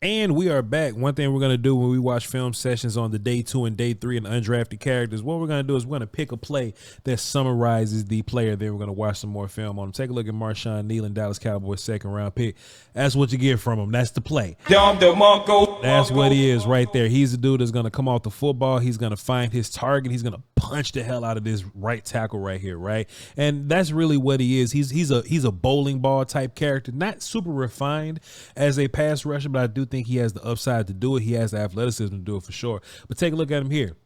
And we are back. One thing we're going to do when we watch film sessions on the day 2 and day 3 and undrafted characters, what we're going to do is we're going to pick a play that summarizes the player. Then we're going to watch some more film on him. Take a look at Marshawn Kneeland, Dallas Cowboys 2nd round pick. That's what you get from him. That's the play. That's what he is right there. He's the dude that's going to come off the football. He's going to find his target. He's going to punch the hell out of this right tackle right here, right? And that's really what he is. He's a bowling ball type character, not super refined as a pass rusher, but I do think he has the upside to do it. He has the athleticism to do it for sure. But take a look at him here.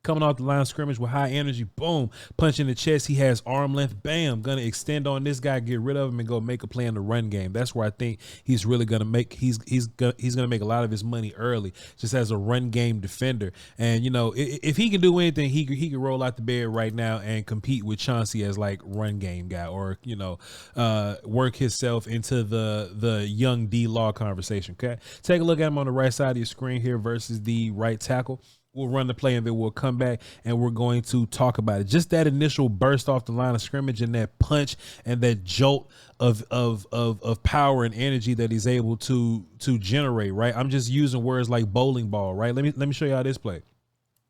Coming off the line of scrimmage with high energy, boom, punch in the chest. He has arm length, bam, gonna extend on this guy, get rid of him, and go make a play in the run game. That's where I think he's really gonna make he's gonna make a lot of his money early, just as a run game defender. And you know, if he can do anything, he can roll out the bed right now and compete with Chauncey as like run game guy, or you know, work himself into the young D Law conversation. Okay, take a look at him on the right side of your screen here versus the right tackle. We'll run the play and then we'll come back and we're going to talk about it. Just that initial burst off the line of scrimmage and that punch and that jolt of power and energy that he's able to generate, right? I'm just using words like bowling ball, right? Let me show you how this play.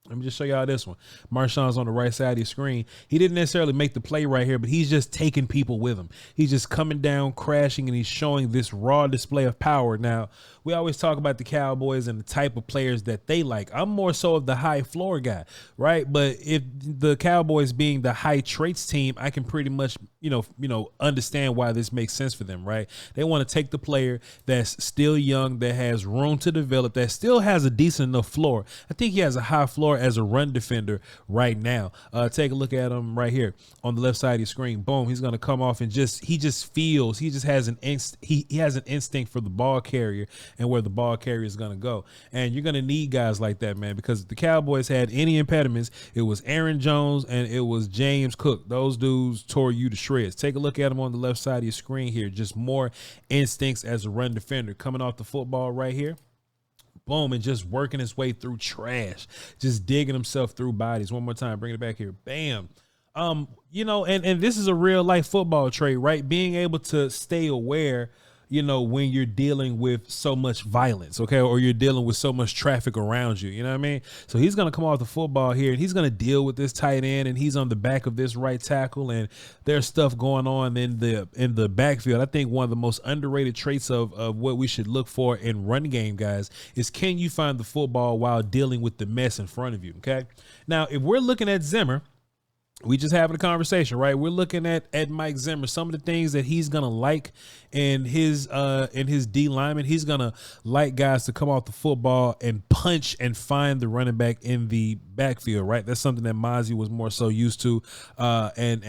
Let me just show y'all this one. Marshawn's on the right side of your screen. He didn't necessarily make the play right here, but he's just taking people with him. He's just coming down, crashing, and he's showing this raw display of power. Now, we always talk about the Cowboys and the type of players that they like. I'm more so of the high floor guy, right? But if the Cowboys being the high traits team, I can pretty much, you know, understand why this makes sense for them, right? They want to take the player that's still young, that has room to develop, that still has a decent enough floor. I think he has a high floor as a run defender right now. Take a look at him right here on the left side of your screen. Boom, he's going to come off and he just has an instinct for the ball carrier and where the ball carrier is going to go. And you're going to need guys like that, man, because if the Cowboys had any impediments, it was Aaron Jones and it was James Cook. Those dudes tore you to shreds. Take a look at him on the left side of your screen here. Just more instincts as a run defender. Coming off the football right here. Boom, and just working his way through trash, just digging himself through bodies. One more time, bring it back here. Bam. You know, and this is a real life football trait, right? Being able to stay aware, you know, when you're dealing with so much violence, okay, or you're dealing with so much traffic around you, you know what I mean? So he's going to come off the football here, and he's going to deal with this tight end, and he's on the back of this right tackle, and there's stuff going on in the backfield. I think one of the most underrated traits of what we should look for in run game, guys, is can you find the football while dealing with the mess in front of you, okay? Now, if we're looking at Zimmer, we just having a conversation, right? We're looking at Mike Zimmer, some of the things that he's going to like in his D lineman. He's going to like guys to come off the football and punch and find the running back in the backfield, right? That's something that Mozzie was more so used to. And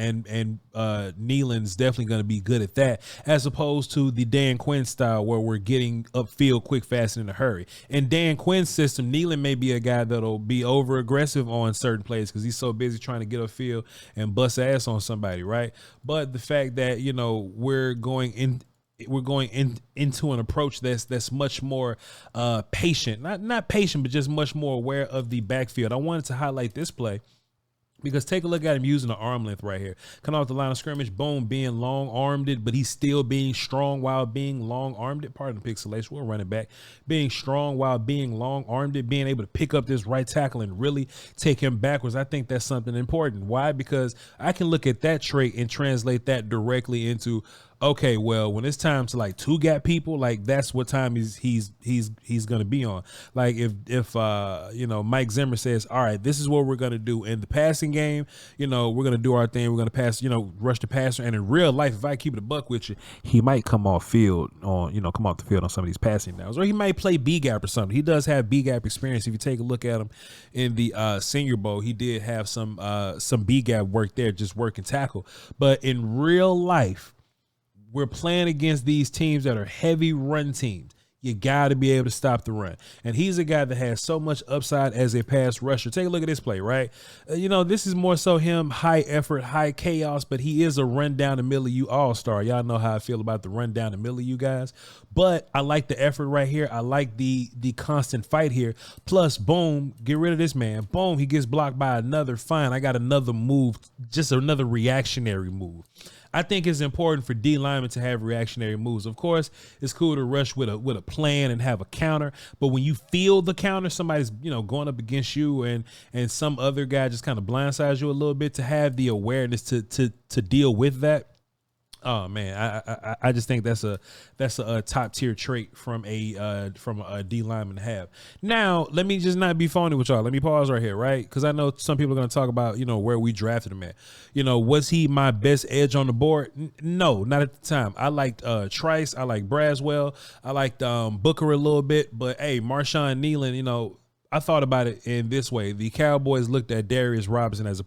Kneeland's definitely going to be good at that, as opposed to the Dan Quinn style where we're getting upfield quick, fast, and in a hurry. In Dan Quinn's system, Kneeland may be a guy that'll be over aggressive on certain plays because he's so busy trying to get upfield and bust ass on somebody, right? But the fact that, you know, we're going into an approach that's much more patient, not patient, but just much more aware of the backfield. I wanted to highlight this play because take a look at him using the arm length right here. Coming off the line of scrimmage, boom, being long-armed, but he's still being strong while being long-armed. Pardon the pixelation, we'll run it back. Being strong while being long-armed, being able to pick up this right tackle and really take him backwards. I think that's something important. Why? Because I can look at that trait and translate that directly into, okay, well, when it's time to like two gap people, like that's what time he's gonna be on. Like if you know, Mike Zimmer says, all right, this is what we're gonna do in the passing game. You know, we're gonna do our thing. We're gonna pass, you know, rush the passer. And in real life, if I keep it a buck with you, he might come off the field on some of these passing downs, or he might play B gap or something. He does have B gap experience. If you take a look at him in the Senior Bowl, he did have some B gap work there, just working tackle. But in real life, we're playing against these teams that are heavy run teams. You got to be able to stop the run. And he's a guy that has so much upside as a pass rusher. Take a look at this play, right? You know, this is more so him, high effort, high chaos, but he is a run down the middle of you all-star. Y'all know how I feel about the run down the middle of you guys. But I like the effort right here. I like the constant fight here. Plus, boom, get rid of this man. Boom, he gets blocked by another. Fine, I got another move, just another reactionary move. I think it's important for D linemen to have reactionary moves. Of course, it's cool to rush with a plan and have a counter, but when you feel the counter, somebody's going up against you and some other guy just kind of blindsides you a little bit, to have the awareness to deal with that. Oh man, I just think that's a top tier trait from a D lineman to have. Now, let me just not be phony with y'all. Let me pause right here, right? Because I know some people are going to talk about where we drafted him at. Was he my best edge on the board? No, not at the time. I liked Trice, I liked Braswell, I liked Booker a little bit, but hey, Marshawn Kneeland, I thought about it in this way: the Cowboys looked at Darius Robinson as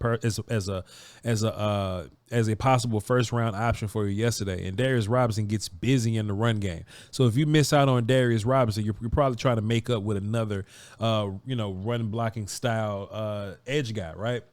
a possible first round option for you yesterday, and Darius Robinson gets busy in the run game. So if you miss out on Darius Robinson, you're probably trying to make up with another run blocking style edge guy, right?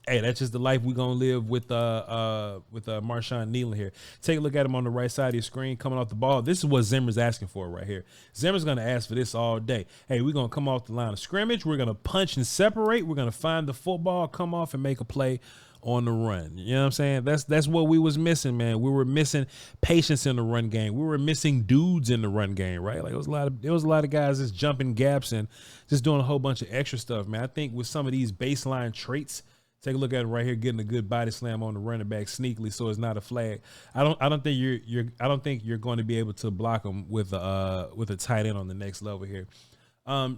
Hey, that's just the life we're gonna live with Marshawn Kneeland here. Take a look at him on the right side of your screen coming off the ball. This is what Zimmer's asking for right here. Zimmer's gonna ask for this all day. Hey, we're gonna come off the line of scrimmage. We're gonna punch and separate. We're gonna find the football, come off and make a play on the run. You know what I'm saying? That's what we was missing, man. We were missing patience in the run game. We were missing dudes in the run game, right? Like there was a lot of guys just jumping gaps and just doing a whole bunch of extra stuff, man. I think with some of these baseline traits, take a look at it right here, getting a good body slam on the running back sneakily, so it's not a flag. I don't think you're going to be able to block him with a tight end on the next level here.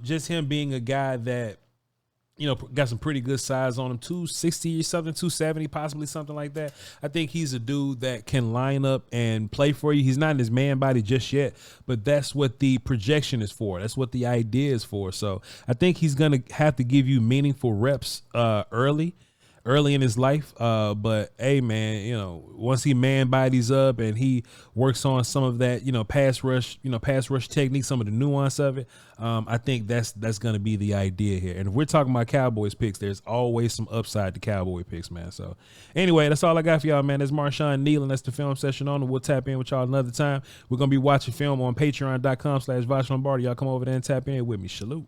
Just him being a guy that got some pretty good size on him, 260 or something, 270, possibly something like that. I think he's a dude that can line up and play for you. He's not in his man body just yet, but that's what the projection is for. That's what the idea is for. So I think he's going to have to give you meaningful reps early in his life. But hey, man, once he man bodies up and he works on some of that, pass rush technique, some of the nuance of it, I think that's going to be the idea here. And if we're talking about Cowboys picks, there's always some upside to Cowboy picks, man. So anyway, that's all I got for y'all, man. That's Marshawn Kneeland. That's the film session on, and we'll tap in with y'all another time. We're going to be watching film on patreon.com/vochlombardi. Y'all come over there and tap in with me. Salute.